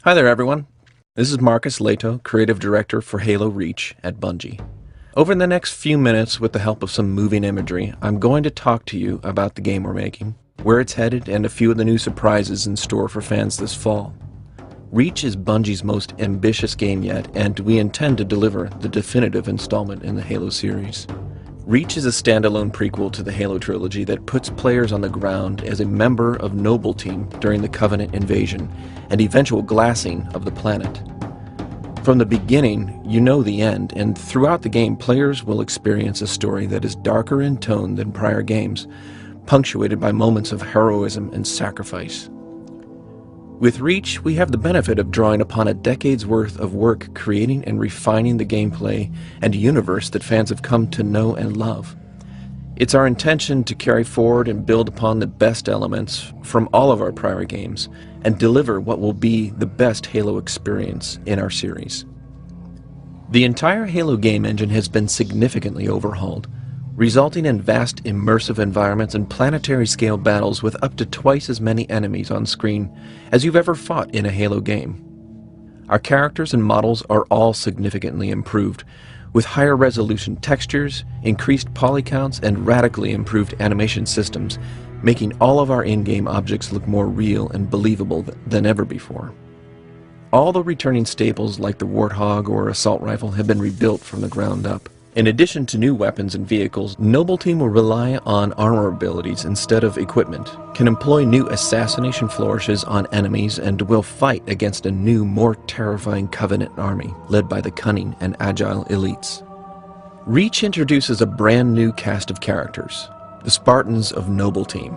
Hi there, everyone. This is Marcus Lehto, Creative Director for Halo Reach at Bungie. Over the next few minutes, with the help of some moving imagery, I'm going to talk to you about the game we're making, where it's headed, and a few of the new surprises in store for fans this fall. Reach is Bungie's most ambitious game yet, and we intend to deliver the definitive installment in the Halo series. Reach is a standalone prequel to the Halo trilogy that puts players on the ground as a member of Noble Team during the Covenant invasion and eventual glassing of the planet. From the beginning, you know the end, and throughout the game, players will experience a story that is darker in tone than prior games, punctuated by moments of heroism and sacrifice. With Reach, we have the benefit of drawing upon a decade's worth of work creating and refining the gameplay and universe that fans have come to know and love. It's our intention to carry forward and build upon the best elements from all of our prior games and deliver what will be the best Halo experience in our series. The entire Halo game engine has been significantly overhauled, resulting in vast immersive environments and planetary-scale battles with up to twice as many enemies on screen as you've ever fought in a Halo game. Our characters and models are all significantly improved, with higher resolution textures, increased poly counts, and radically improved animation systems, making all of our in-game objects look more real and believable than ever before. All the returning staples like the Warthog or Assault Rifle have been rebuilt from the ground up. In addition to new weapons and vehicles, Noble Team will rely on armor abilities instead of equipment, can employ new assassination flourishes on enemies, and will fight against a new, more terrifying Covenant army, led by the cunning and agile elites. Reach introduces a brand new cast of characters, the Spartans of Noble Team.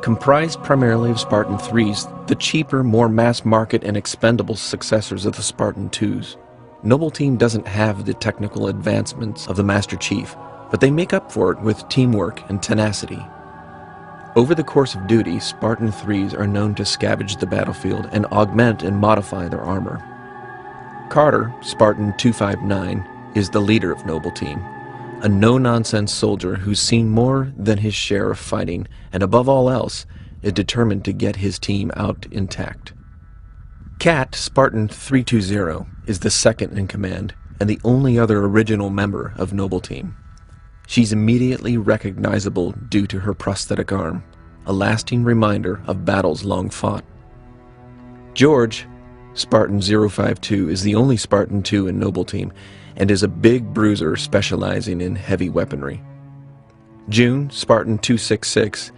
Comprised primarily of Spartan 3s, the cheaper, more mass-market and expendable successors of the Spartan 2s. Noble Team doesn't have the technical advancements of the Master Chief, but they make up for it with teamwork and tenacity. Over the course of duty, Spartan 3s are known to scavenge the battlefield and augment and modify their armor. Carter, Spartan 259, is the leader of Noble Team, a no-nonsense soldier who's seen more than his share of fighting and above all else is determined to get his team out intact. Kat, Spartan 320, is the second in command and the only other original member of Noble Team. She's immediately recognizable due to her prosthetic arm, a lasting reminder of battles long fought. George, Spartan 052, is the only Spartan 2 in Noble Team and is a big bruiser specializing in heavy weaponry. June, Spartan 266,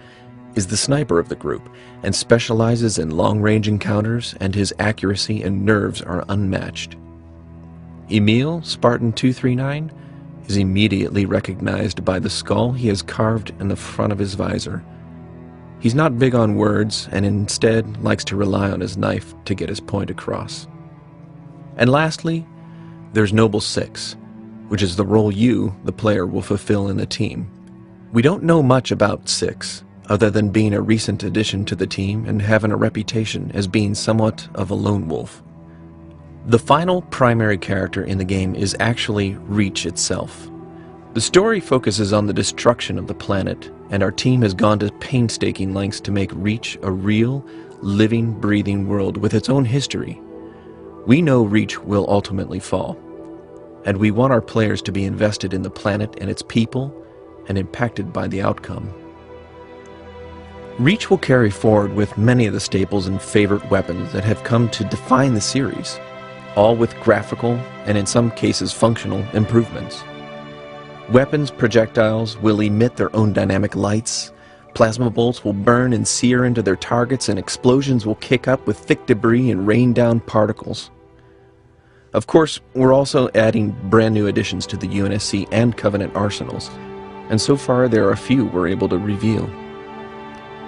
is the sniper of the group and specializes in long-range encounters, and his accuracy and nerves are unmatched. Emil, Spartan 239, is immediately recognized by the skull he has carved in the front of his visor. He's not big on words and instead likes to rely on his knife to get his point across. And lastly, there's Noble 6, which is the role you, the player, will fulfill in the team. We don't know much about 6, other than being a recent addition to the team and having a reputation as being somewhat of a lone wolf. The final primary character in the game is actually Reach itself. The story focuses on the destruction of the planet, and our team has gone to painstaking lengths to make Reach a real, living, breathing world with its own history. We know Reach will ultimately fall, and we want our players to be invested in the planet and its people and impacted by the outcome. Reach will carry forward with many of the staples and favorite weapons that have come to define the series, all with graphical and in some cases functional improvements. Weapons projectiles will emit their own dynamic lights, plasma bolts will burn and sear into their targets, and explosions will kick up with thick debris and rain down particles. Of course, we're also adding brand new additions to the UNSC and Covenant arsenals, and so far there are a few we're able to reveal.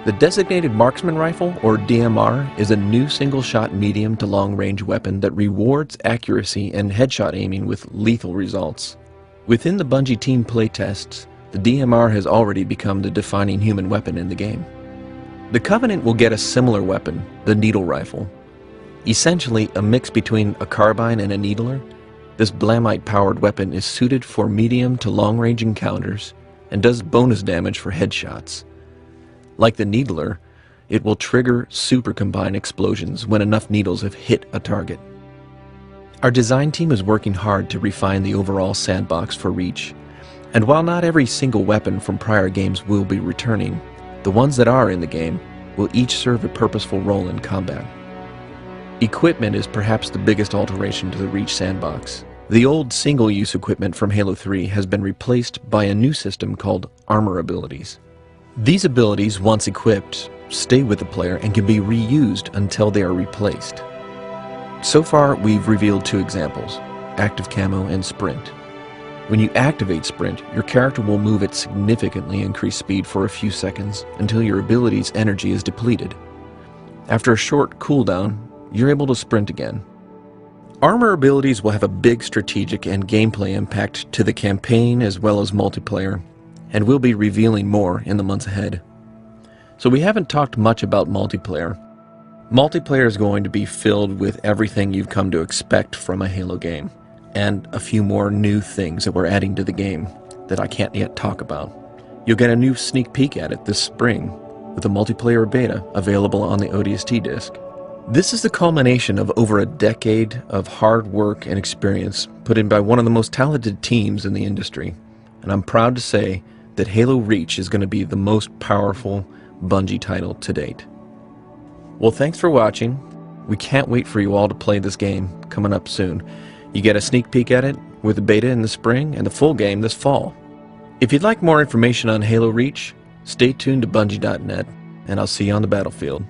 The Designated Marksman Rifle, or DMR, is a new single-shot medium to long-range weapon that rewards accuracy and headshot aiming with lethal results. Within the Bungie team playtests, the DMR has already become the defining human weapon in the game. The Covenant will get a similar weapon, the Needle Rifle. Essentially a mix between a carbine and a needler, this Blamite-powered weapon is suited for medium to long-range encounters and does bonus damage for headshots. Like the Needler, It will trigger super combined explosions when enough needles have hit a target. Our design team is working hard to refine the overall sandbox for Reach, and while not every single weapon from prior games will be returning, the ones that are in the game will each serve a purposeful role in combat. Equipment is perhaps the biggest alteration to the Reach sandbox. The old single-use equipment from Halo 3 has been replaced by a new system called armor abilities. These abilities, once equipped, stay with the player and can be reused until they are replaced. So far, we've revealed two examples, Active Camo and Sprint. When you activate Sprint, your character will move at significantly increased speed for a few seconds until your ability's energy is depleted. After a short cooldown, you're able to sprint again. Armor abilities will have a big strategic and gameplay impact to the campaign as well as multiplayer, and we'll be revealing more in the months ahead. So we haven't talked much about multiplayer. Multiplayer is going to be filled with everything you've come to expect from a Halo game, and a few more new things that we're adding to the game that I can't yet talk about. You'll get a new sneak peek at it this spring with a multiplayer beta available on the ODST disc. This is the culmination of over a decade of hard work and experience put in by one of the most talented teams in the industry, and I'm proud to say that Halo Reach is going to be the most powerful Bungie title to date. Well, thanks for watching. We can't wait for you all to play this game coming up soon. You get a sneak peek at it with the beta in the spring and the full game this fall. If you'd like more information on Halo Reach, stay tuned to Bungie.net, and I'll see you on the battlefield.